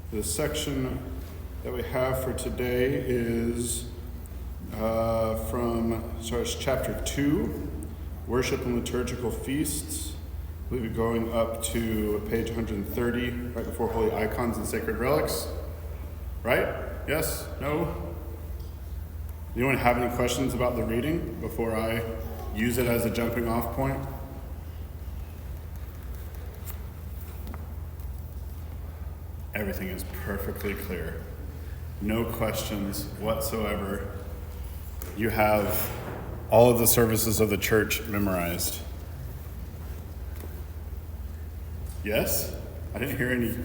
The section that we have for today is starts chapter 2, Worship and Liturgical Feasts. We'll be going up to page 130, right before Holy Icons and Sacred Relics. Right? Yes? No? Anyone have any questions about the reading before I use it as a jumping off point? Everything is perfectly clear. No questions whatsoever. You have all of the services of the church memorized. Yes? I didn't hear any.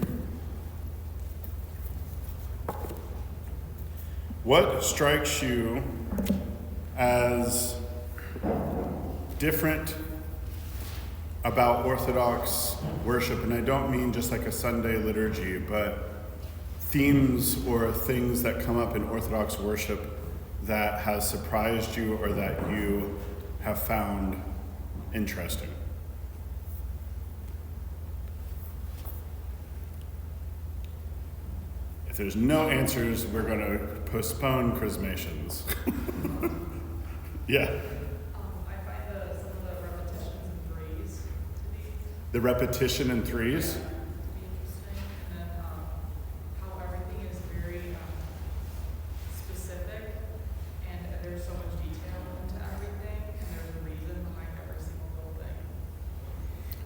What strikes you as different about Orthodox worship? And I don't mean just like a Sunday liturgy, but themes or things that come up in Orthodox worship that has surprised you or that you have found interesting. If there's no answers, we're going to postpone chrismations. Yeah. I find some of the repetitions in threes to be The repetition in threes? to be interesting, and then how everything is very specific, and there's so much detail into everything, and there's a reason behind every single little thing.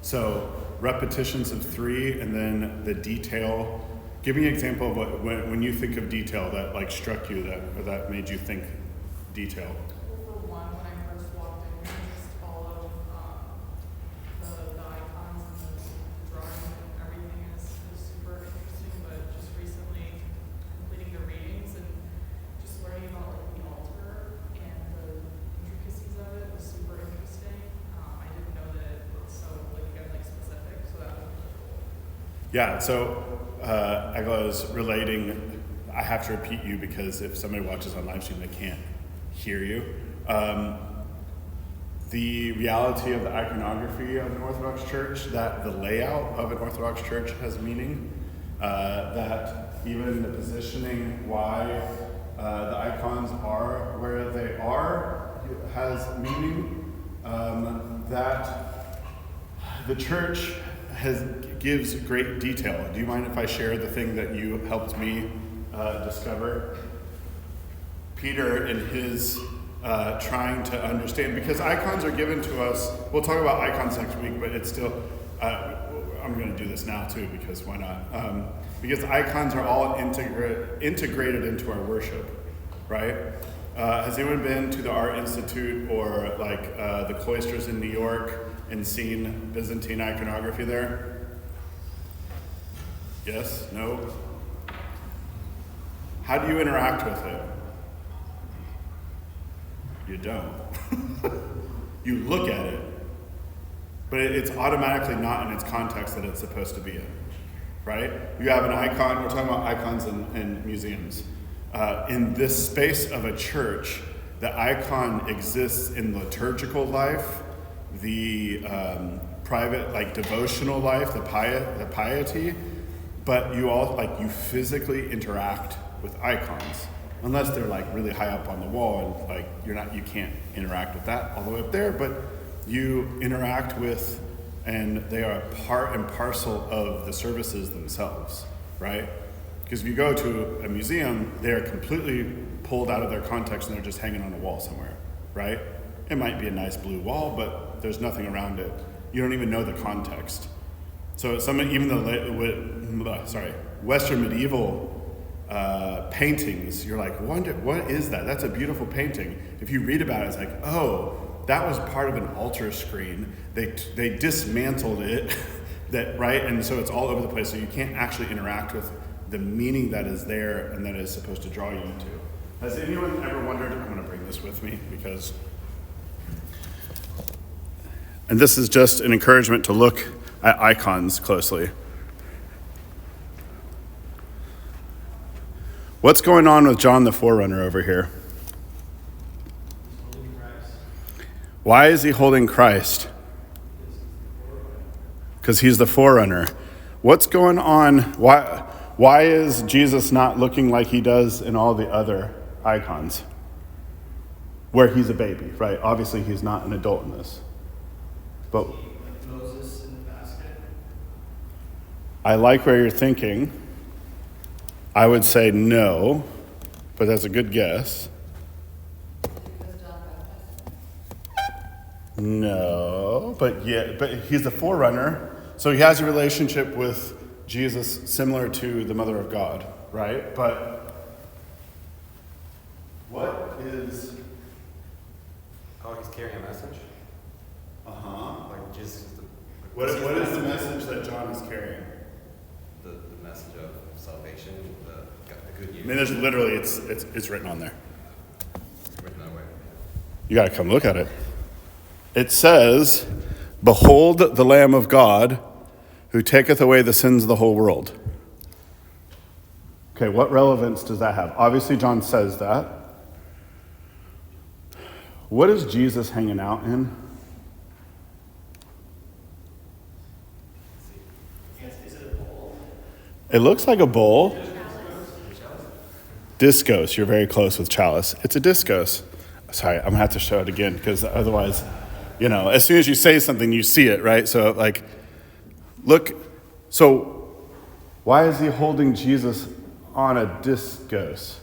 So repetitions of three and then the detail. Give me an example of what when you think of detail that like struck you that made you think detail. Well, for one, when I first walked in here, just all of the icons and the drawing and everything is super interesting, but just recently completing the readings and just learning about like the altar and the intricacies of it was super interesting. I didn't know that it was so like specific, so that was really cool. Yeah, so I was relating, I have to repeat you because if somebody watches on live stream, they can't hear you. The reality of the iconography of an Orthodox church, that the layout of an Orthodox church has meaning, that even the positioning, why the icons are where they are, has meaning, that the church gives great detail. Do you mind if I share the thing that you helped me discover? Peter, in his trying to understand, because icons are given to us, we'll talk about icons next week, but it's still, I'm going to do this now too, because why not? Because icons are all integrated into our worship, right? Has anyone been to the Art Institute or like the cloisters in New York and seen Byzantine iconography there? Yes? No? How do you interact with it? You don't. You look at it, but it's automatically not in its context that it's supposed to be in, right? You have an icon, we're talking about icons in museums. In this space of a church, the icon exists in liturgical life, the private, like devotional life, the piety, but you physically interact with icons, unless they're like really high up on the wall and like you can't interact with that all the way up there, but you interact with, and they are part and parcel of the services themselves, right? Because if you go to a museum, they're completely pulled out of their context and they're just hanging on a wall somewhere, right? It might be a nice blue wall, but there's nothing around it. You don't even know the context. So even the Western medieval paintings, you're like, what is that? That's a beautiful painting. If you read about it, it's like, oh, that was part of an altar screen. They dismantled it, right? And so it's all over the place. So you can't actually interact with the meaning that is there and that is supposed to draw you into. Has anyone ever wondered? I'm going to bring this with me because. And this is just an encouragement to look at icons closely. What's going on with John the Forerunner over here? Why is he holding Christ? Because he's the forerunner. What's going on? Why is Jesus not looking like he does in all the other icons? Where he's a baby, right? Obviously, he's not an adult in this. But Moses in the basket. I like where you're thinking. I would say no, but that's a good guess. No, but he's the forerunner, so he has a relationship with Jesus similar to the Mother of God, right? But what is? Oh, he's carrying a message? Like Jesus is the... What is the message that John is carrying? The message of salvation, the good news. I mean, there's literally, it's written on there. Written that way. You got to come look at it. It says, "Behold the Lamb of God, who taketh away the sins of the whole world." Okay, what relevance does that have? Obviously, John says that. What is Jesus hanging out in? Is it a bowl? It looks like a bowl. Discos. You're very close with chalice. It's a discos. Sorry, I'm going to have to show it again because otherwise, as soon as you say something, you see it, right? So, look. So, why is he holding Jesus on a discos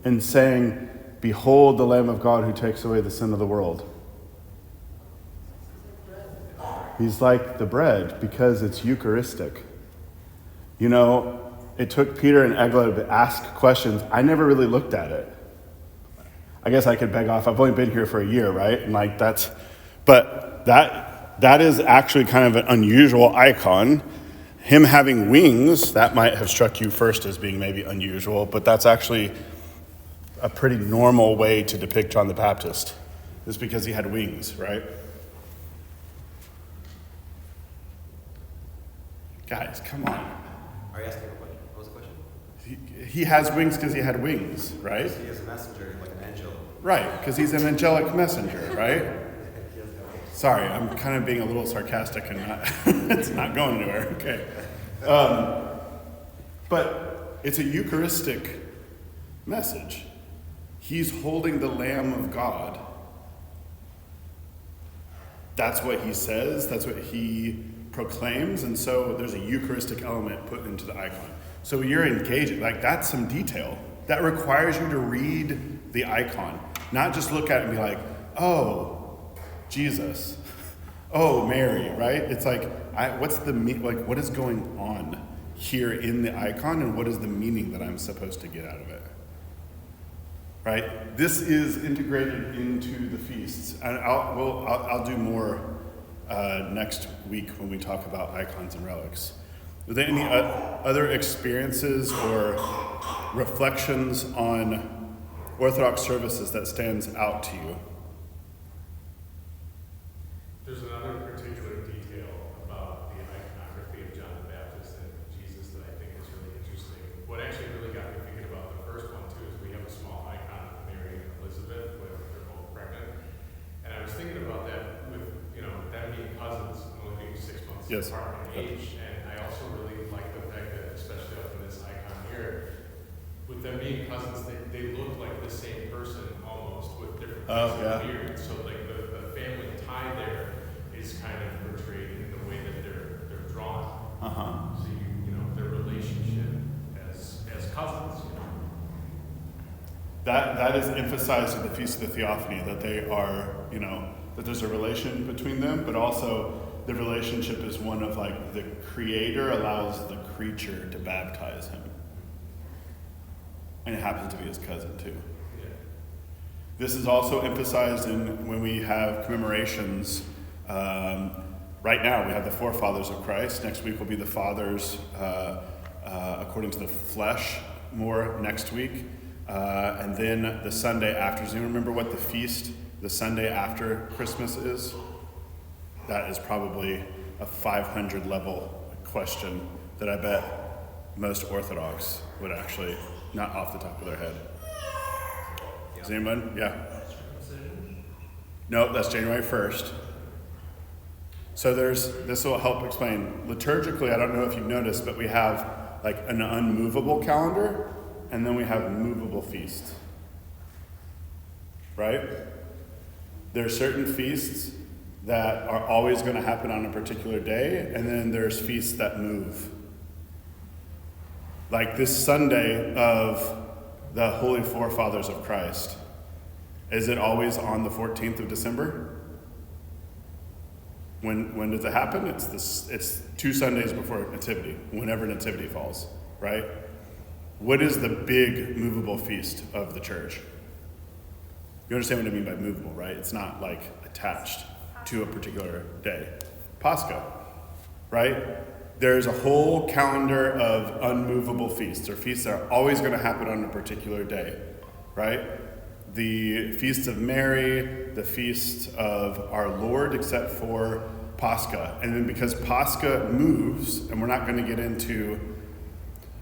and saying, "Behold the Lamb of God who takes away the sin of the world"? He's like the bread because it's Eucharistic. It took Peter and Egla to ask questions. I never really looked at it. I guess I could beg off. I've only been here for a year, right? And but that is actually kind of an unusual icon. Him having wings, that might have struck you first as being maybe unusual, but that's actually a pretty normal way to depict John the Baptist, is because he had wings, right? Guys, come on. Are you asking a question? What was the question? He has wings because he had wings, right? He is a messenger, like an angel. Right, because he's an angelic messenger, right? Sorry, I'm kind of being a little sarcastic and it's not going anywhere. Okay. But it's a Eucharistic message. He's holding the Lamb of God. That's what he says. That's what he proclaims. And so there's a Eucharistic element put into the icon. So you're engaging. That's some detail. That requires you to read the icon. Not just look at it and be like, oh, Jesus. Oh, Mary, right? It's what's the what is going on here in the icon, and what is the meaning that I'm supposed to get out of it? Right? This is integrated into the feasts, and I'll do more next week when we talk about icons and relics. Are there any other experiences or reflections on Orthodox services that stands out to you? There's another particular detail about the iconography of John the Baptist and Jesus that I think is really interesting. What actually really got me thinking about the first one too is we have a small icon of Mary and Elizabeth when they're both pregnant. And I was thinking about that with, them being cousins, only being 6 months Yes. apart in age. And I also really like the fact that, especially up in this icon here, with them being cousins, they look like the same person almost with different things in the beard. So the family tie there is kind of portrayed in the way that they're drawn. So their relationship as cousins. That is emphasized in the Feast of the Theophany, that they are, that there's a relation between them, but also the relationship is one of the Creator allows the creature to baptize him. And it happens to be his cousin too. Yeah. This is also emphasized when we have commemorations. Right now, we have the forefathers of Christ. Next week will be the fathers according to the flesh, more next week. And then the Sunday after. Does anyone remember what the feast, the Sunday after Christmas is? That is probably a 500 level question that I bet most Orthodox would actually, not off the top of their head. Does anyone? Yeah. No, that's January 1st. So this will help explain. Liturgically, I don't know if you've noticed, but we have like an unmovable calendar, and then we have movable feasts. Right? There are certain feasts that are always going to happen on a particular day, and then there's feasts that move. Like this Sunday of the Holy Forefathers of Christ. Is it always on the 14th of December? When does it happen? It's 2 Sundays before Nativity, whenever Nativity falls, right? What is the big movable feast of the church? You understand what I mean by movable, right? It's not like attached to a particular day. Pascha, right? There's a whole calendar of unmovable feasts, or feasts that are always going to happen on a particular day, right? The Feast of Mary, the Feast of our Lord, except for Pascha. And then because Pascha moves, and we're not going to get into,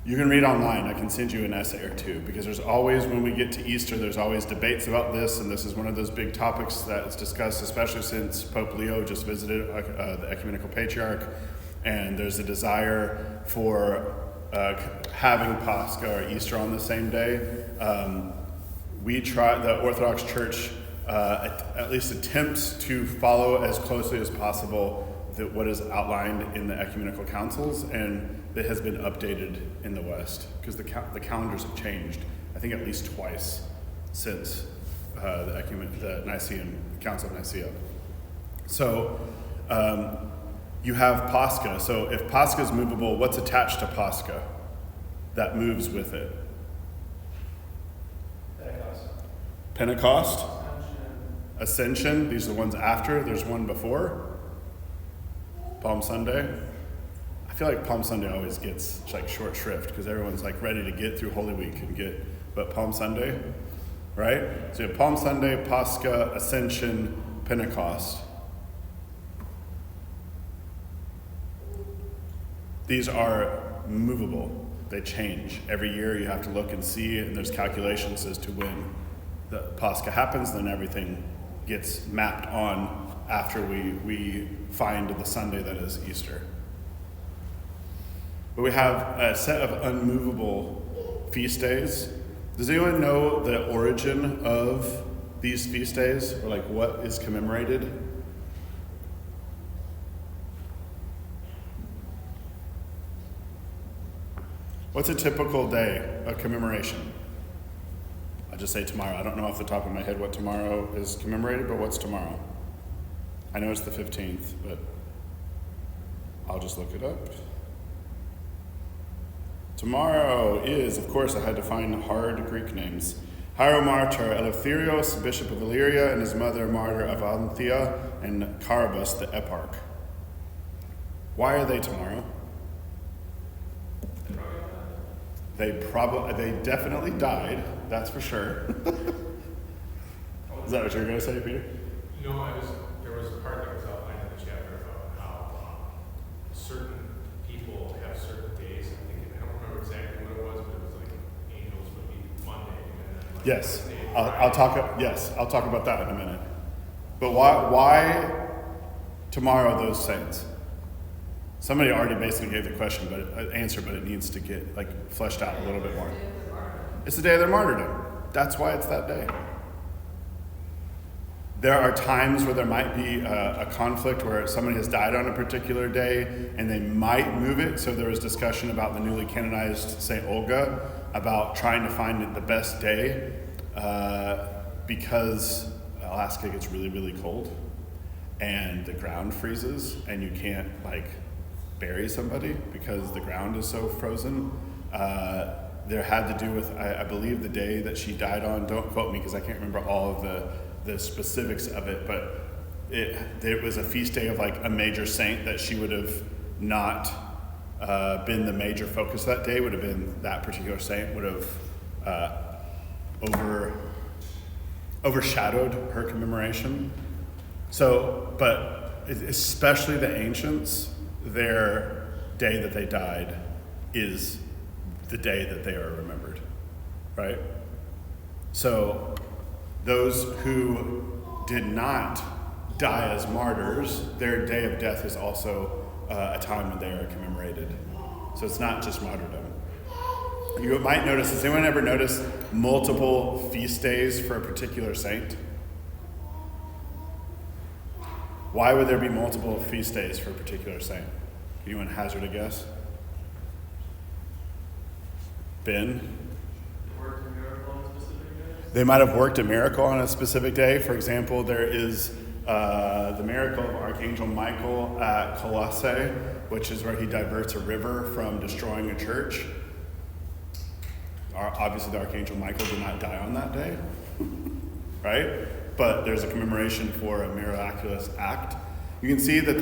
you can read online, I can send you an essay or two, because there's always, when we get to Easter, there's always debates about this, and this is one of those big topics that is discussed, especially since Pope Leo just visited the Ecumenical Patriarch, and there's a desire for having Pascha or Easter on the same day. The Orthodox Church at least attempts to follow as closely as possible what is outlined in the ecumenical councils, and that has been updated in the West, because the calendars have changed, I think at least twice since the Nicene Council of Nicaea. So you have Pascha. So if Pascha is movable, what's attached to Pascha that moves with it? Pentecost, Ascension, these are the ones after, there's one before. Palm Sunday. I feel like Palm Sunday always gets like short shrift because everyone's like ready to get through Holy Week but Palm Sunday, right? So you have Palm Sunday, Pascha, Ascension, Pentecost. These are movable. They change. Every year you have to look and see, and there's calculations as to when the Pascha happens, then everything gets mapped on after we find the Sunday that is Easter. But we have a set of unmovable feast days. Does anyone know the origin of these feast days, or like what is commemorated? What's a typical day of commemoration? I'll just say tomorrow. I don't know off the top of my head what tomorrow is commemorated, but what's tomorrow? I know it's the 15th, but I'll just look it up. Tomorrow is, of course, I had to find hard Greek names. Hieromartyr Eleftherios, Bishop of Illyria, and his mother, Martyr of Anthea, and Carabas, the Eparch. Why are they tomorrow? They definitely died, that's for sure. Is that what you were going to say, Peter? No, there was a part that was outlined in the chapter about how certain people have certain days. I don't remember exactly what it was, but it was like angels would be Monday. And then like Yes, Wednesday, I'll talk about that in a minute. But why tomorrow those saints? Somebody already basically gave the question, but answer, but it needs to get like fleshed out a little bit more. It's the day of their martyrdom. That's why it's that day. There are times where there might be a conflict where somebody has died on a particular day and they might move it. So there was discussion about the newly canonized St. Olga, about trying to find the best day because Alaska gets really, really cold and the ground freezes and you can't bury somebody because the ground is so frozen. There had to do with, I believe, the day that she died on. Don't quote me because I can't remember all of the specifics of it, but it was a feast day of a major saint that she would have not been the major focus that day. Would have been that particular saint would have overshadowed her commemoration. So, but especially the ancients, their day that they died is the day that they are remembered, right? So those who did not die as martyrs, their day of death is also a time when they are commemorated. So it's not just martyrdom. You might notice, has anyone ever noticed multiple feast days for a particular saint? Why would there be multiple feast days for a particular saint? Anyone hazard a guess? Ben? Worked a miracle on a specific day? They might have worked a miracle on a specific day. For example, there is the miracle of Archangel Michael at Colossae, which is where he diverts a river from destroying a church. Obviously, the Archangel Michael did not die on that day, right? But there's a commemoration for a miraculous act. You can see that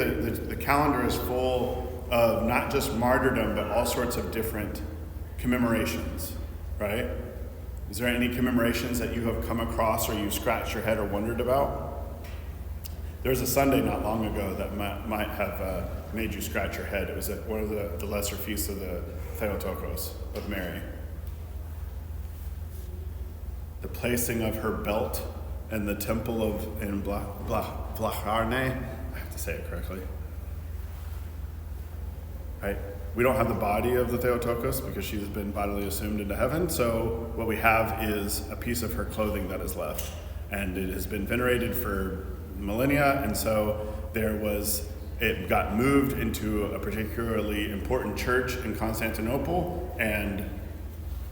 the calendar is full of not just martyrdom, but all sorts of different commemorations, right? Is there any commemorations that you have come across or you scratched your head or wondered about? There was a Sunday not long ago that might have made you scratch your head. It was at one of the lesser feasts of the Theotokos of Mary. The placing of her belt in the temple in Blacharne. I have to say it correctly. Right? We don't have the body of the Theotokos because she's been bodily assumed into heaven. So what we have is a piece of her clothing that is left. And it has been venerated for millennia. And so it got moved into a particularly important church in Constantinople. And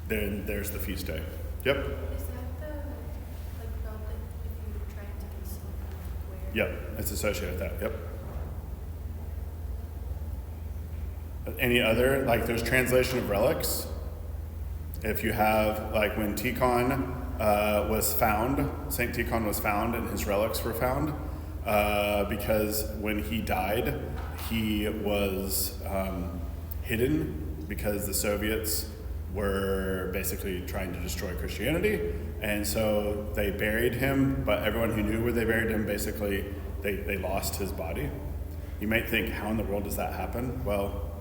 then there's the feast day. Yep. Is that the belt that if you're trying to conceal wear? Yep, it's associated with that. Yep. Any other, there's translation of relics. If you have, when Tikhon was found, Saint Tikhon was found and his relics were found because when he died, he was hidden because the Soviets were basically trying to destroy Christianity. And so they buried him, but everyone who knew where they buried him, basically, they lost his body. You might think, how in the world does that happen? Well,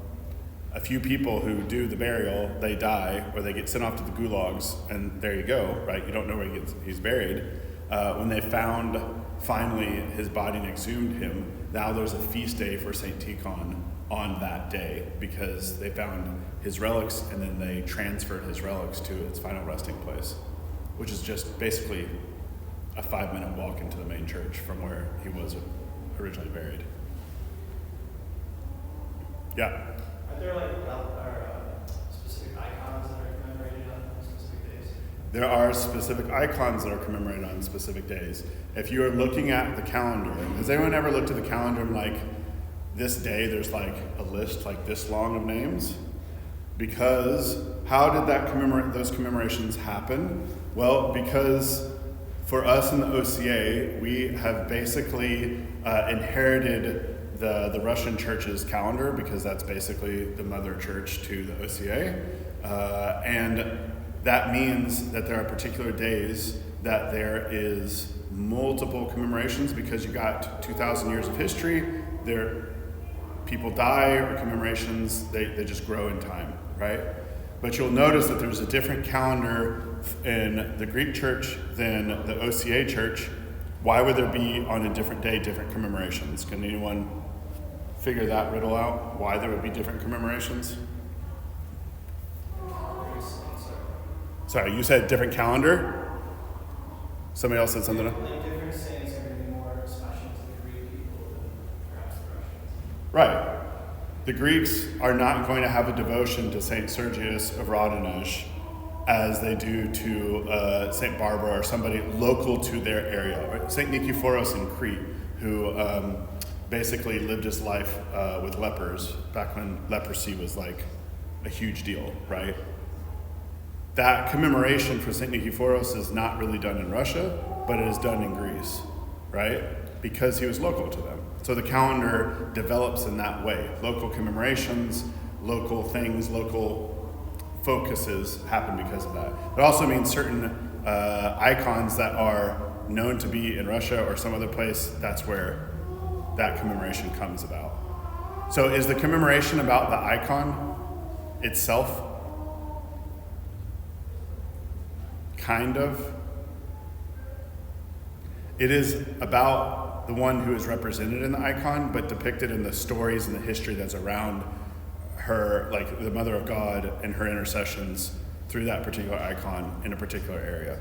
a few people who do the burial, they die, or they get sent off to the gulags, and there you go, right? You don't know where he's buried. When they found, finally, his body and exhumed him, now there's a feast day for St. Tikhon on that day, because they found his relics, and then they transferred his relics to its final resting place, which is just basically a 5-minute walk into the main church from where he was originally buried. Yeah. Are there specific icons that are commemorated on specific days? There are specific icons that are commemorated on specific days. If you are looking at the calendar, has anyone ever looked at the calendar and this day there's a list this long of names? Because how did those commemorations happen? Well, because for us in the OCA, we have basically inherited the Russian church's calendar, because that's basically the mother church to the OCA. And that means that there are particular days that there is multiple commemorations, because you got 2,000 years of history. People die, or commemorations, they just grow in time, right? But you'll notice that there's a different calendar in the Greek church than the OCA church. Why would there be on a different day different commemorations? Can anyone figure that riddle out? Why there would be different commemorations? Sorry, you said different calendar? Somebody else said something? Different saints are going to be more special to the Greek people than perhaps the Russians. Right. The Greeks are not going to have a devotion to Saint Sergius of Rodonezh as they do to Saint Barbara or somebody local to their area. Saint Nikephoros in Crete, who basically lived his life with lepers back when leprosy was a huge deal, right? That commemoration for Saint Nikephoros is not really done in Russia, but it is done in Greece, right? Because he was local to them. So the calendar develops in that way. Local commemorations, local things, local focuses happen because of that. It also means certain icons that are known to be in Russia or some other place, that's where that commemoration comes about. So is the commemoration about the icon itself? Kind of. It is about the one who is represented in the icon, but depicted in the stories and the history that's around her, the Mother of God and her intercessions through that particular icon in a particular area.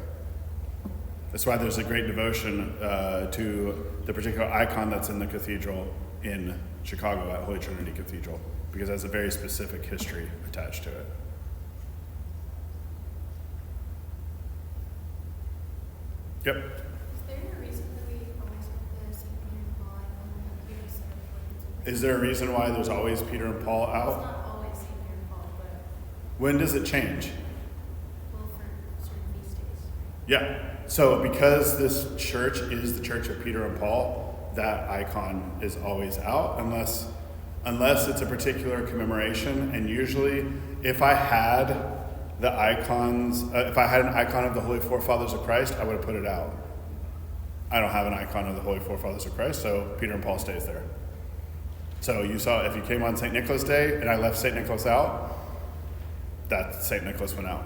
That's why there's a great devotion to the particular icon that's in the cathedral in Chicago at Holy Trinity Cathedral, because it has a very specific history attached to it. Yep. Is there a reason that we always put the St. Peter and Paul icon here instead of like Is there a reason why there's always Peter and Paul It's out? not always St. Peter and Paul, but When does it change? well, for certain feast days. Yeah. So because this church is the church of Peter and Paul, that icon is always out unless it's a particular commemoration. And usually if I had the icons, if I had an icon of the Holy Forefathers of Christ, I would have put it out. I don't have an icon of the Holy Forefathers of Christ, so Peter and Paul stays there. So you saw, if you came on St. Nicholas Day and I left St. Nicholas out, that St. Nicholas went out.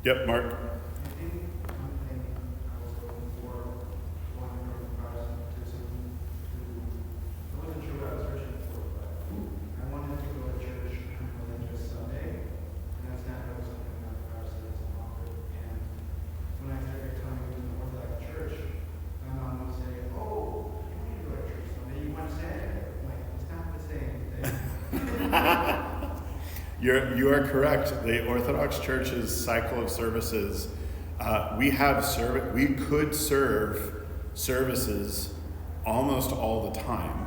Yep, Mark. I think one thing I was looking for, one from Protestantism I wasn't sure what I was searching for, but I wanted to go to church on a religious Sunday, and that's not really something that Protestantism offered. And when I started coming to the Orthodox church, my mom would say, "Oh, you want to go to church Sunday? You want Saturday?" I'm like, it's not the same thing. You are correct. The Orthodox Church's cycle of services, we could serve services almost all the time,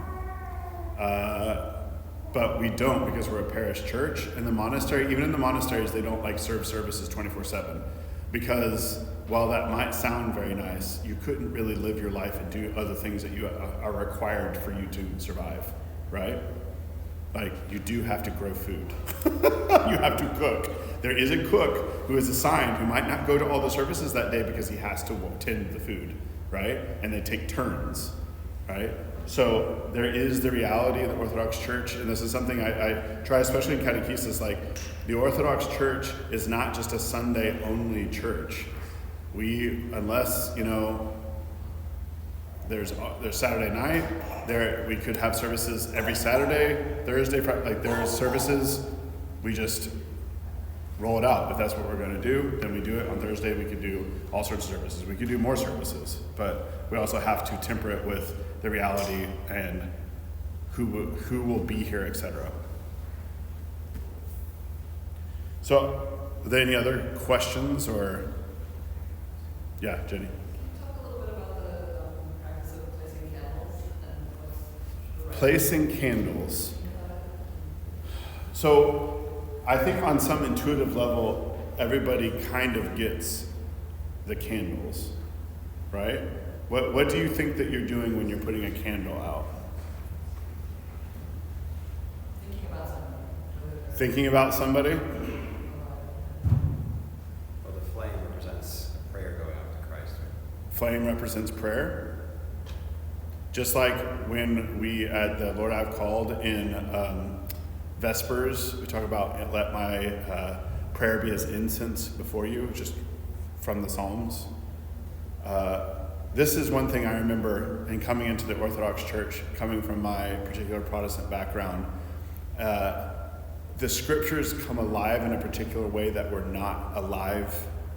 but we don't because we're a parish church. In the monastery, even in the monasteries, they don't like serve services 24/7 because while that might sound very nice, you couldn't really live your life and do other things that you are required for you to survive, right? Like, you do have to grow food. You have to cook. There is a cook who is assigned who might not go to all the services that day because he has to tend the food, right? And they take turns, right? So there is the reality of the Orthodox Church, and this is something I try, especially in catechesis, like the Orthodox Church is not just a Sunday-only church. Unless, there's Saturday night. We could have services every Saturday, Thursday, Friday. Like there are services, we just roll it out. If that's what we're going to do, then we do it. On Thursday, we could do all sorts of services. We could do more services, but we also have to temper it with the reality and who will be here, etc. So, are there any other questions or? Yeah, Jenny. Placing candles. So I think on some intuitive level, everybody kind of gets the candles, right? What do you think that you're doing when you're putting a candle out? Thinking about somebody? Well, the flame represents a prayer going out to Christ, right? Flame represents prayer. Just like when we at the Lord I've Called in Vespers, we talk about let my prayer be as incense before you, just from the Psalms. This is one thing I remember in coming into the Orthodox Church, coming from my particular Protestant background. The scriptures come alive in a particular way that were not alive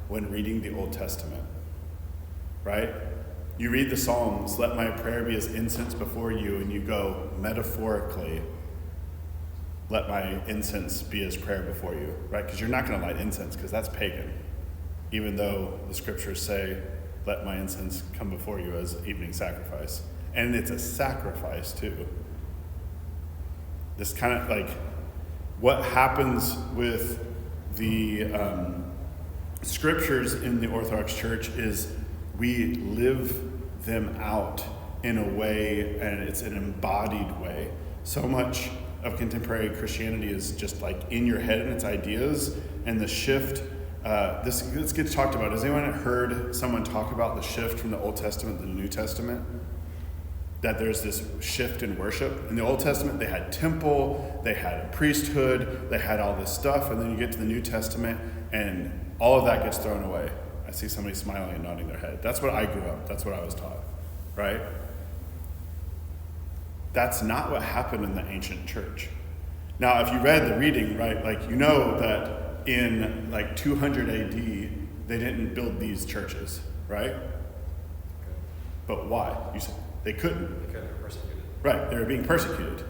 when reading the Old Testament, right? You read the Psalms, let my prayer be as incense before you, and you go, metaphorically, let my incense be as prayer before you, right? Because you're not going to light incense, because that's pagan, even though the scriptures say, let my incense come before you as evening sacrifice. And it's a sacrifice, too. This kind of like, what happens with the scriptures in the Orthodox Church is we live them out in a way, and it's an embodied way. So much of contemporary Christianity is just like in your head and its ideas, and the shift, this gets talked about. Has anyone heard someone talk about the shift from the Old Testament to the New Testament? That there's this shift in worship. In the Old Testament, they had temple, they had a priesthood, they had all this stuff, and then you get to the New Testament, and all of that gets thrown away. I see somebody smiling and nodding their head. That's what I grew up. That's what I was taught, right? That's not what happened in the ancient church. Now, if you read the reading, right, like you know that in like 200 AD, they didn't build these churches, right? But why? You said they couldn't. Because they're persecuted. Right, they were being persecuted.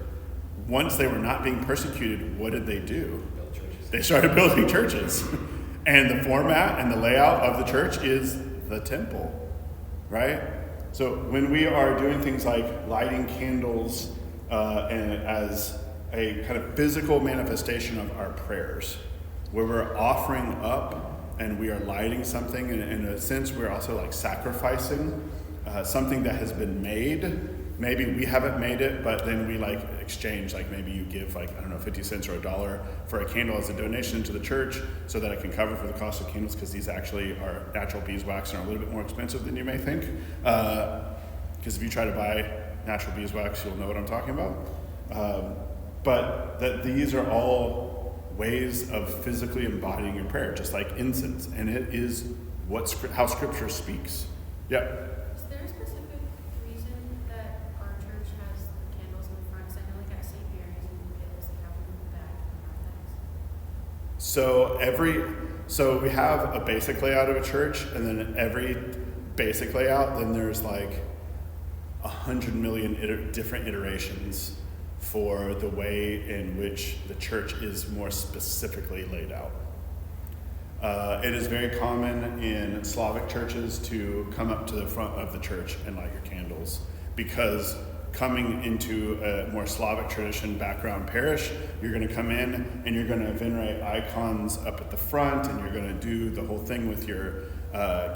Once they were not being persecuted, what did they do? Build churches. They started building churches. And the format and the layout of the church is the temple, right? So when we are doing things like lighting candles and as a kind of physical manifestation of our prayers, where we're offering up and we are lighting something, and in a sense we're also like sacrificing something that has been made. Maybe we haven't made it, but then we like exchange, like maybe you give like, I don't know, 50 cents or $1 for a candle as a donation to the church so that it can cover for the cost of candles, because these actually are natural beeswax and are a little bit more expensive than you may think. Because if you try to buy natural beeswax, you'll know what I'm talking about. But that these are all ways of physically embodying your prayer, just like incense, and it is how Scripture speaks. Yeah. Is there a specific reason that our church has the candles in the front? 'Cause I know like at St. Mary's and Hills, they have them in the back and Orthodox. So we have a basic layout of a church, and then every basic layout, then there's like 100 million different iterations for the way in which the church is more specifically laid out. It is very common in Slavic churches to come up to the front of the church and light your candles, because coming into a more Slavic tradition background parish, you're going to come in and you're going to venerate icons up at the front, and you're going to do the whole thing with your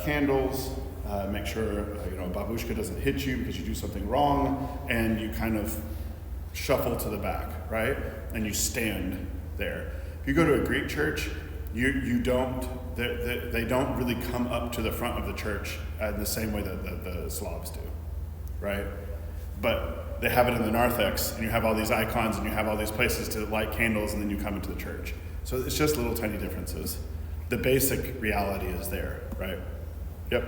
candles. Make sure babushka doesn't hit you because you do something wrong, and you kind of shuffle to the back, right? And you stand there. If you go to a Greek church, they don't really come up to the front of the church in the same way that the Slavs do, right? But they have it in the narthex, and you have all these icons, and you have all these places to light candles, and then you come into the church. So it's just little tiny differences. The basic reality is there, right? Yep.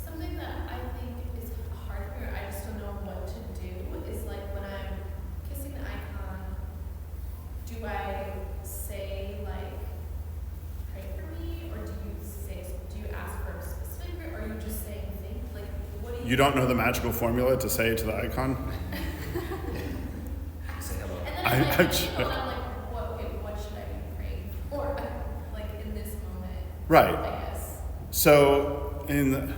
Something that I think is hard for me, or I just don't know what to do, is like when I'm kissing the icon, do I say like, pray for me, or do you ask for a specific prayer, or are you just saying things, like what do you? You don't know the magical formula to say to the icon? Say hello. And then I'm I'm like, sure. what should I be praying for, like in this moment? Right. I guess. So in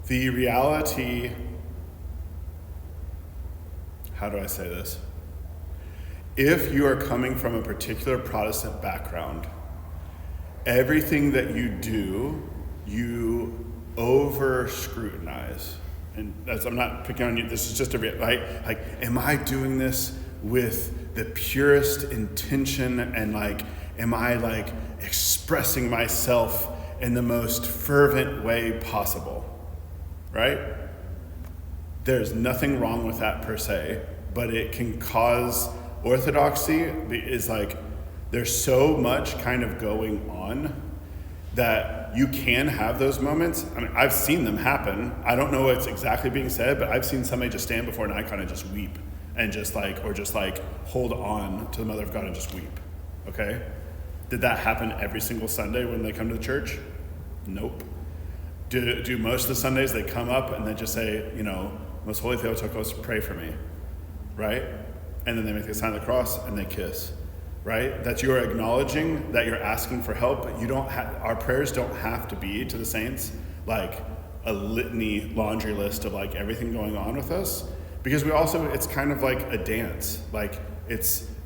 the reality, how do I say this? If you are coming from a particular Protestant background, everything that you do, you over scrutinize. And I'm not picking on you, this is just right? Like, am I doing this with the purest intention, and like, am I like expressing myself in the most fervent way possible, right? There's nothing wrong with that per se, but it can cause orthodoxy is like, there's so much kind of going on that you can have those moments. I mean, I've seen them happen. I don't know what's exactly being said, but I've seen somebody just stand before an icon and just weep, and just like hold on to the Mother of God and just weep, okay? Did that happen every single Sunday when they come to the church? Nope. Do most of the Sundays they come up and they just say, Most Holy Theotokos, pray for me, right? And then they make the sign of the cross and they kiss, right? That you're acknowledging that you're asking for help. Our prayers don't have to be to the saints like a litany, laundry list of like everything going on with us, because it's kind of like a dance. Like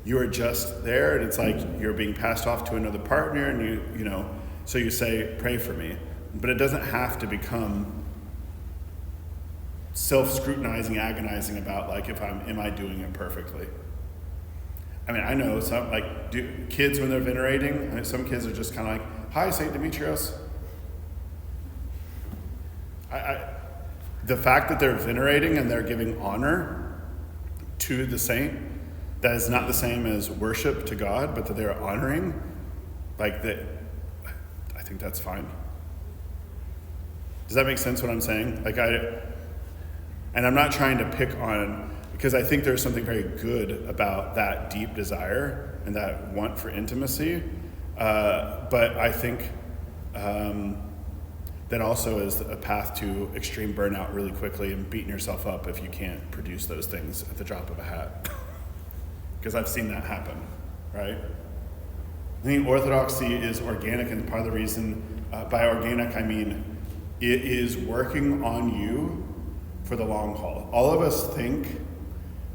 you're just there, and it's like you're being passed off to another partner, and so you say, pray for me. But it doesn't have to become self-scrutinizing, agonizing about like, am I doing it perfectly? I mean, I know some kids when they're venerating, some kids are just kind of like, hi, St. Demetrios. The fact that they're venerating and they're giving honor to the saint, that is not the same as worship to God, but that they're honoring, I think that's fine. Does that make sense what I'm saying? And I'm not trying to pick on, because I think there's something very good about that deep desire and that want for intimacy. But I think that also is a path to extreme burnout really quickly and beating yourself up if you can't produce those things at the drop of a hat. Because I've seen that happen, right? I think orthodoxy is organic, and part of the reason, by organic I mean it is working on you for the long haul. All of us think,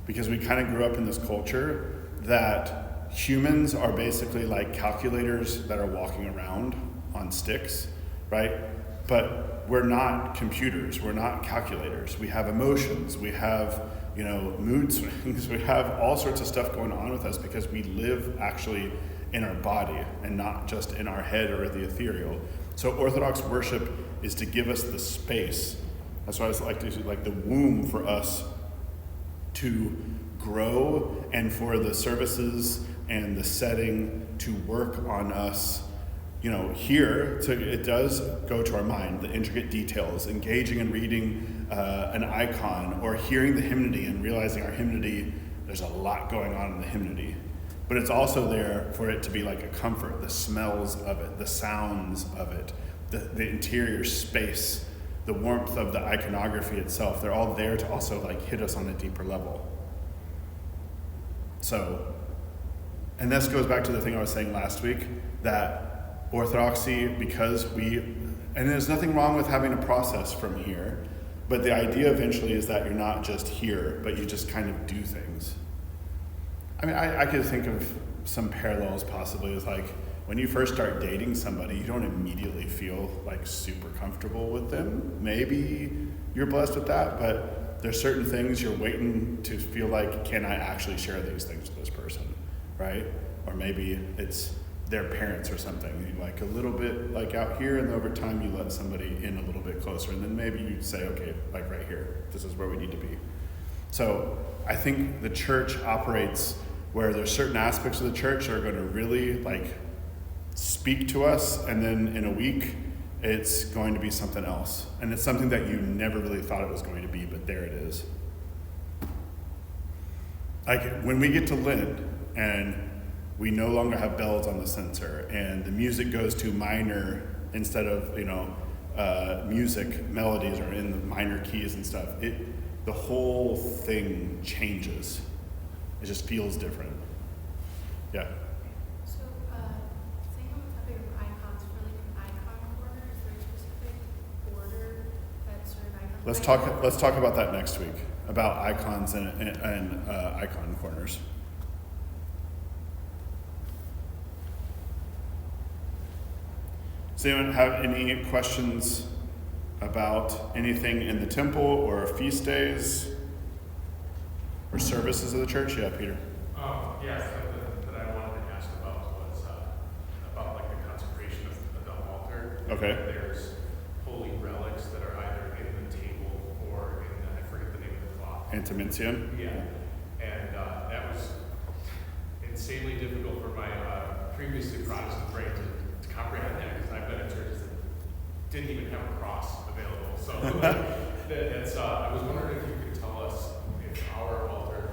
because we kind of grew up in this culture, that humans are basically like calculators that are walking around on sticks, right? But we're not computers, we're not calculators. We have emotions, we have, mood swings, we have all sorts of stuff going on with us because we live actually in our body and not just in our head or the ethereal. So Orthodox worship is to give us the space. That's why I like to say, like the womb for us to grow and for the services and the setting to work on us. Here, it does go to our mind, the intricate details, engaging and reading an icon or hearing the hymnody and realizing our hymnody, there's a lot going on in the hymnody. But it's also there for it to be like a comfort, the smells of it, the sounds of it, the interior space, the warmth of the iconography itself. They're all there to also like hit us on a deeper level. So, and this goes back to the thing I was saying last week, that Orthodoxy, and there's nothing wrong with having a process from here, but the idea eventually is that you're not just here, but you just kind of do things. I mean, I could think of some parallels possibly as like, when you first start dating somebody, you don't immediately feel like super comfortable with them. Maybe you're blessed with that, but there's certain things you're waiting to feel like, can I actually share these things with this person, right? Or maybe it's their parents or something. You like a little bit like out here, and over time you let somebody in a little bit closer, and then maybe you say, okay, like right here, this is where we need to be. So I think the church operates where there's certain aspects of the church that are going to really like speak to us, and then in a week it's going to be something else, and it's something that you never really thought it was going to be, but there it is. Like when we get to Lent and we no longer have bells on the censer and the music goes to minor instead of music melodies are in the minor keys and stuff, the whole thing changes. It just feels different. Yeah. So, saying on the topic of icons, for like an icon corner, is there a specific order that certain icons? Let's talk about that next week, about icons and icon corners. Does anyone have any questions about anything in the temple or feast days or services of the church? Yeah, Peter. Yeah, something that I wanted to ask about was about like the consecration of the altar. Okay. There's holy relics that are either in the table or in the, I forget the name of the cloth. Antimension? Yeah. And that was insanely difficult for my previously Protestant brain to comprehend that, because I've been at churches that didn't even have a cross available. So that's, I was wondering if you could tell us if our altar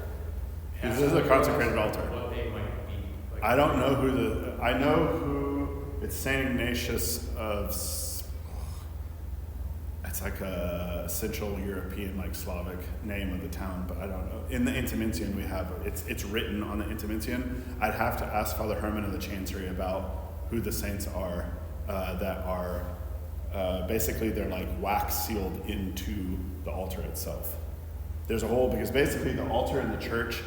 has This is a consecrated altar. what they might be. Like, I don't know I know who, it's St. Ignatius of, it's like a Central European, like Slavic name of the town, but I don't know. In the Intermentian we have, it's written on the Intermentian. I'd have to ask Father Herman of the Chancery about who the saints are that are, basically they're like wax sealed into the altar itself. There's a whole, because basically the altar in the church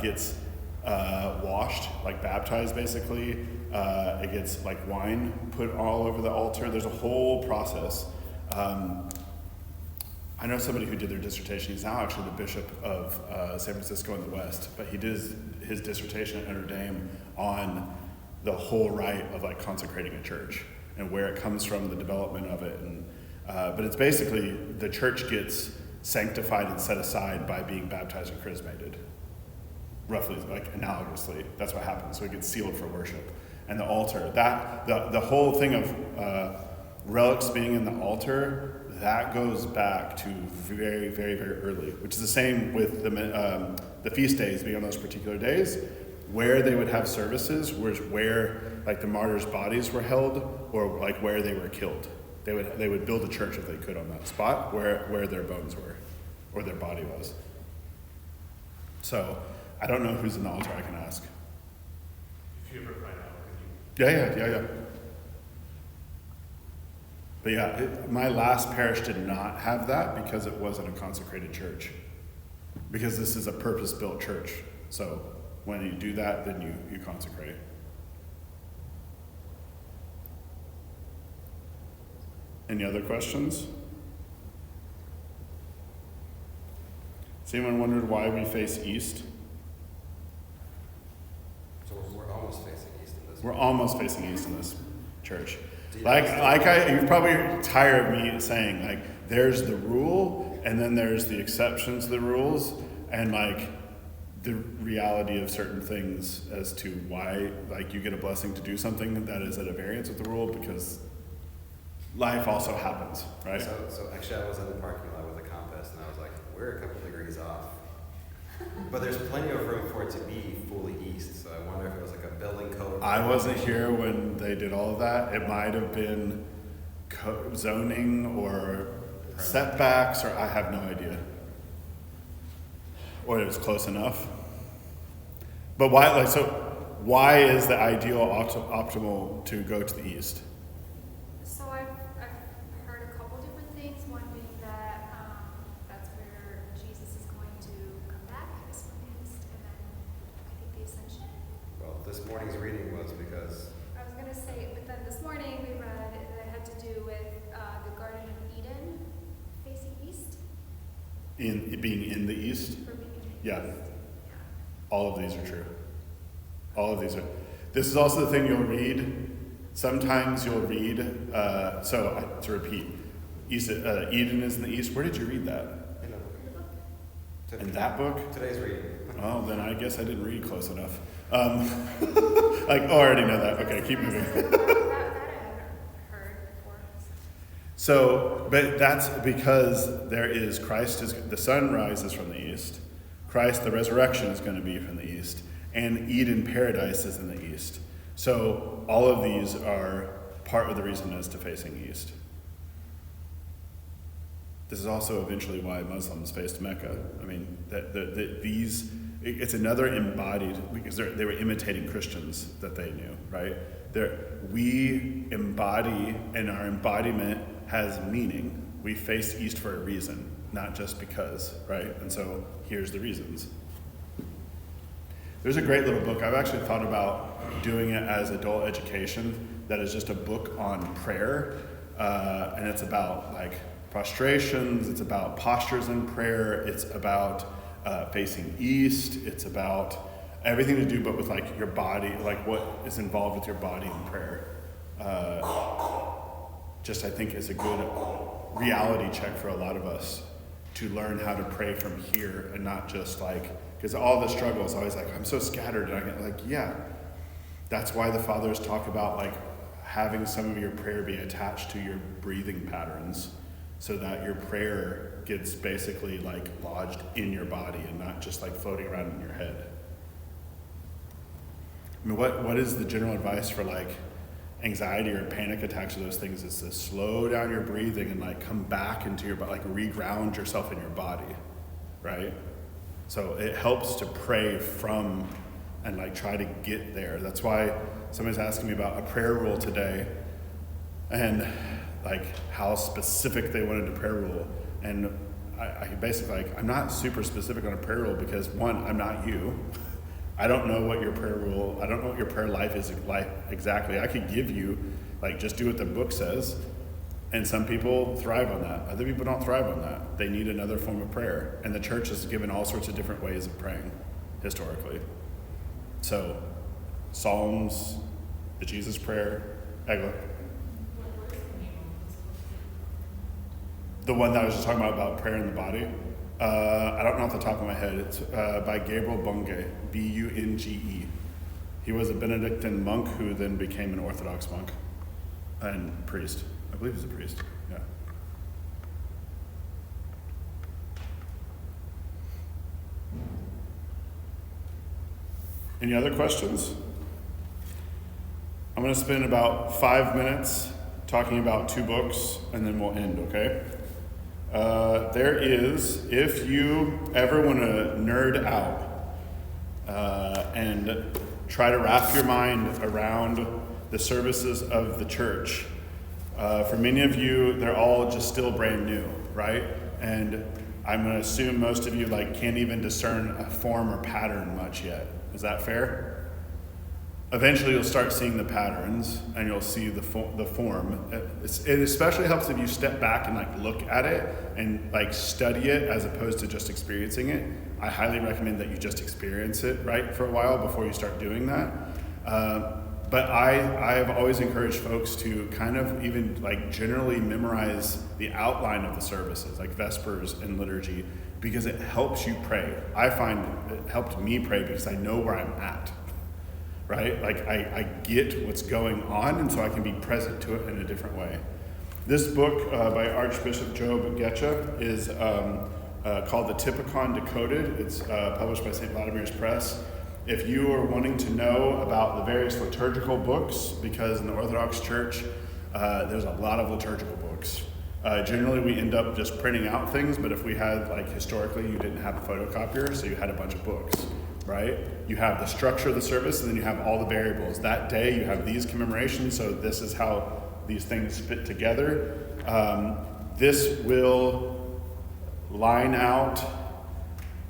gets washed, like baptized basically. It gets like wine put all over the altar. There's a whole process. I know somebody who did their dissertation. He's now actually the bishop of San Francisco in the West, but he did his dissertation at Notre Dame on the whole rite of like consecrating a church and where it comes from, the development of it. And but it's basically the church gets sanctified and set aside by being baptized and chrismated. Roughly, like analogously, that's what happens. So it gets sealed for worship. And the altar, that the whole thing of relics being in the altar, that goes back to very, very, very early, which is the same with the feast days being on those particular days. Where they would have services was where like the martyrs' bodies were held, or like where they were killed. They would build a church if they could on that spot where their bones were, or their body was. So I don't know who's in the altar. I can ask. If you ever find out, could you? Yeah. But yeah, my last parish did not have that because it wasn't a consecrated church. Because this is a purpose-built church. So when you do that, then you consecrate. Any other questions? Has anyone wondered why we face east? So we're almost facing east in this. We're almost facing east in this church. You're probably tired of me saying, like, there's the rule, and then there's the exceptions to the rules, and like the reality of certain things as to why, like, you get a blessing to do something that is at a variance with the rule, because life also happens, right? So actually I was in the parking lot with a compass, and I was like, we're a couple degrees off. But there's plenty of room for it to be fully east, so I wonder if it was like a building code. I wasn't here when they did all of that. It might have been zoning or setbacks, or I have no idea. Or it was close enough. But why is the ideal optimal to go to the east? So I've heard a couple different things. One being that that's where Jesus is going to come back this East, and then I think the Ascension. Well, this morning's reading was because I was gonna say, but then this morning we read that had to do with the Garden of Eden facing east. In being in the east? Or being in the Yeah. east. All of these are true. All of these are. This is also the thing you'll read. Sometimes you'll read, to repeat, Eden is in the east. Where did you read that? In that book? Today's reading. Oh, then I guess I didn't read close enough. I already know that. Okay, keep moving. That I haven't heard before. So, but that's because there is the sun rises from the east. Christ, the resurrection, is going to be from the east. And Eden paradise is in the east. So all of these are part of the reason as to facing east. This is also eventually why Muslims faced Mecca. I mean, it's another embodied, because they were imitating Christians that they knew, right? We embody, and our embodiment has meaning. We face east for a reason, not just because, right? And so here's the reasons. There's a great little book. I've actually thought about doing it as adult education. That is just a book on prayer, and it's about like prostrations. It's about postures in prayer. It's about facing east. It's about everything to do, but with like your body, like what is involved with your body in prayer. I think is a good reality check for a lot of us to learn how to pray from here, and not just like, because all the struggle is always like, I'm so scattered, and I get like, yeah, that's why the fathers talk about like having some of your prayer be attached to your breathing patterns, so that your prayer gets basically like lodged in your body and not just like floating around in your head. I mean, what is the general advice for like anxiety or panic attacks or those things? Is to slow down your breathing and like come back into your body, like reground yourself in your body, right? So it helps to pray from and like try to get there. That's why somebody's asking me about a prayer rule today, and like how specific they wanted a prayer rule. And I basically like, I'm not super specific on a prayer rule because one, I'm not you. I don't know what your prayer rule, I don't know what your prayer life is like exactly. I could give you, like, just do what the book says. And some people thrive on that. Other people don't thrive on that. They need another form of prayer. And the church has given all sorts of different ways of praying, historically. So, Psalms, the Jesus prayer, Egla. The one that I was just talking about prayer in the body. I don't know off the top of my head. It's by Gabriel Bunge, Bunge. He was a Benedictine monk who then became an Orthodox monk and priest. I believe he's a priest, yeah. Any other questions? I'm going to spend about 5 minutes talking about 2 books, and then we'll end, okay? There is, if you ever want to nerd out and try to wrap your mind around the services of the church, for many of you, they're all just still brand new, right? And I'm going to assume most of you can't even discern a form or pattern much yet. Is that fair? Eventually you'll start seeing the patterns and you'll see the form. It especially helps if you step back and look at it and study it as opposed to just experiencing it. I highly recommend that you just experience it, right, for a while before you start doing that. But I have always encouraged folks to kind of even generally memorize the outline of the services, like Vespers and Liturgy, because it helps you pray. I find it helped me pray because I know where I'm at, right? I get what's going on, and so I can be present to it in a different way. This book by Archbishop Job Getcha is called The Typicon Decoded. It's published by St. Vladimir's Press. If you are wanting to know about the various liturgical books, because in the Orthodox Church, there's a lot of liturgical books. Generally, we end up just printing out things, but if we had, historically, you didn't have a photocopier, so you had a bunch of books, right? You have the structure of the service, and then you have all the variables. That day, you have these commemorations, so this is how these things fit together. This will line out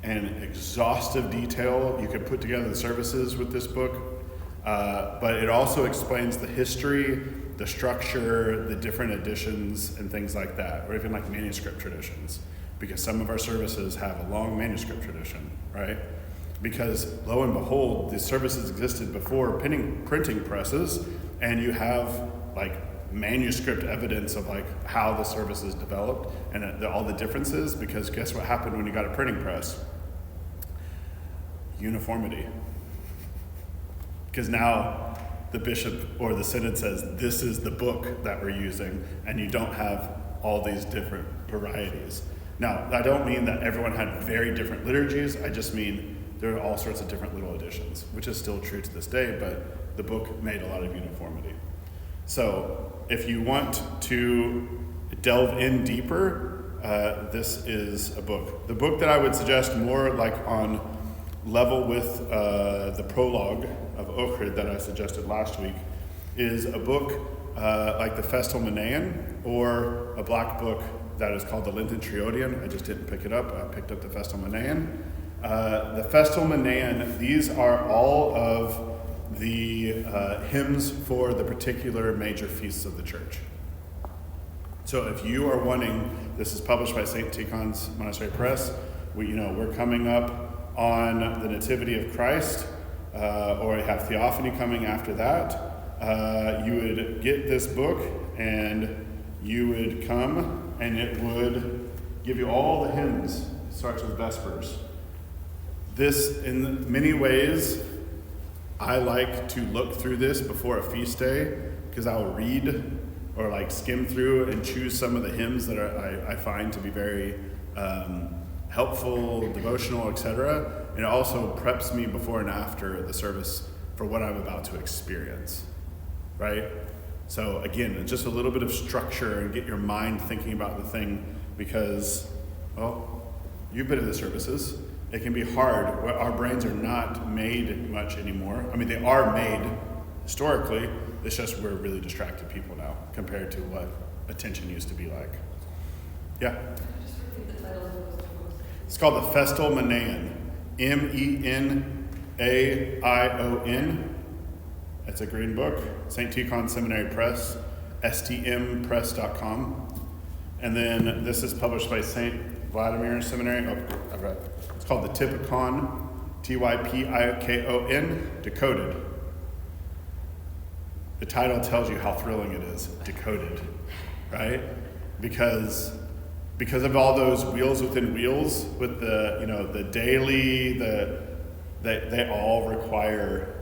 in exhaustive detail. You can put together the services with this book, but it also explains the history, the structure, the different editions, and things like that, or even manuscript traditions, because some of our services have a long manuscript tradition, right? Because lo and behold, the services existed before printing presses, and you have manuscript evidence of how the services developed and all the differences, because guess what happened when you got a printing press? Uniformity. Because now the bishop or the synod says, this is the book that we're using, and you don't have all these different varieties. Now, I don't mean that everyone had very different liturgies, I just mean there are all sorts of different little additions, which is still true to this day, but the book made a lot of uniformity. So, if you want to delve in deeper, this is a book. The book that I would suggest more on level with the prologue of Ochrid that I suggested last week is a book like the Festal Manean, or a black book that is called the Lenten Triodion. I just didn't pick it up. I picked up the Festal Manean. The Festal Manean, these are all of the hymns for the particular major feasts of the church. So if you are wanting, this is published by St. Tikhon's Monastery Press, we're coming up on the Nativity of Christ, or you have Theophany coming after that, you would get this book and you would come and it would give you all the hymns. It starts with Vespers. This, in many ways, I like to look through this before a feast day, because I will read or skim through and choose some of the hymns that I find to be very helpful, devotional, etc. And it also preps me before and after the service for what I'm about to experience, right? So again, it's just a little bit of structure and get your mind thinking about the thing, because, well, you've been in the services. It can be hard. Our brains are not made much anymore. I mean, they are made historically. It's just we're really distracted people now compared to what attention used to be like. Yeah? Just repeat the titles of those two books. It's called the Festal Manean. Menaion. It's a green book. St. Tikhon Seminary Press, stmpress.com. And then this is published by St. Vladimir Seminary. Oh, I've got it. It's called the Typicon, Typikon, Decoded. The title tells you how thrilling it is, decoded, right? Because of all those wheels within wheels, with the daily, they all require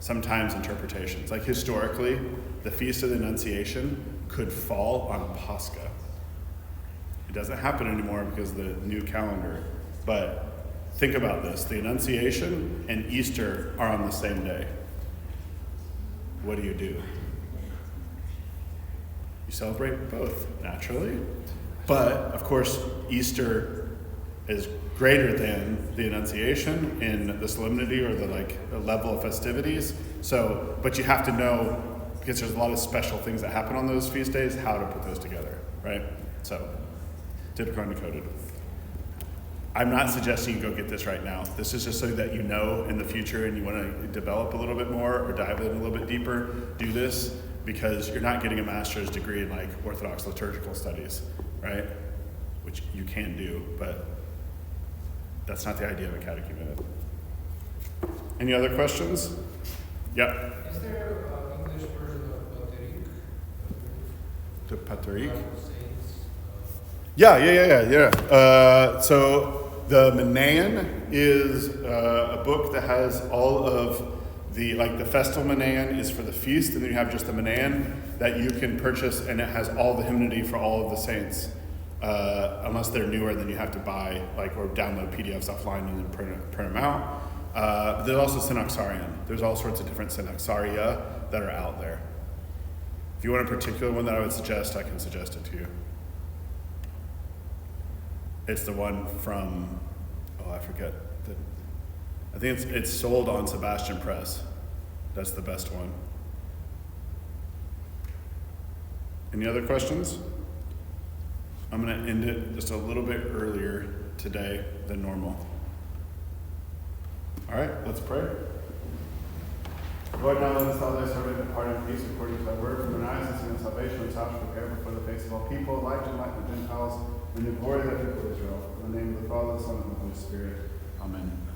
sometimes interpretations. Like historically, the Feast of the Annunciation could fall on Pascha. It doesn't happen anymore because of the new calendar, but think about this. The Annunciation and Easter are on the same day. What do? You celebrate both, naturally. But, of course, Easter is greater than the Annunciation in the solemnity or the level of festivities. So, but you have to know, because there's a lot of special things that happen on those feast days, how to put those together, right? So, typical and decoded. I'm not suggesting you go get this right now. This is just so that you know in the future and you want to develop a little bit more or dive in a little bit deeper, do this, because you're not getting a master's degree in Orthodox liturgical studies, right? Which you can do, but that's not the idea of a catechumenate. Any other questions? Yep. Is there an English version of The Patrick? Saints? Yeah. So the Manan is a book that has all of the festal Manan is for the feast, and then you have just the Manan that you can purchase, and it has all the hymnody for all of the saints. Unless they're newer, then you have to buy or download PDFs offline and then print them out. But there's also Synaxarion. There's all sorts of different Synaxaria that are out there. If you want a particular one that I would suggest, I can suggest it to you. It's the one from, I forget. I think it's sold on Sebastian Press. That's the best one. Any other questions? I'm going to end it just a little bit earlier today than normal. All right, let's pray. Lord, now let us all thy servant depart in peace according to thy word. From thine eyes and see the salvation which thou hast prepared before the face of all people, light and light of the Gentiles, and the glory of thy people Israel. In the name of the Father, the Son, and the Holy Spirit. Amen.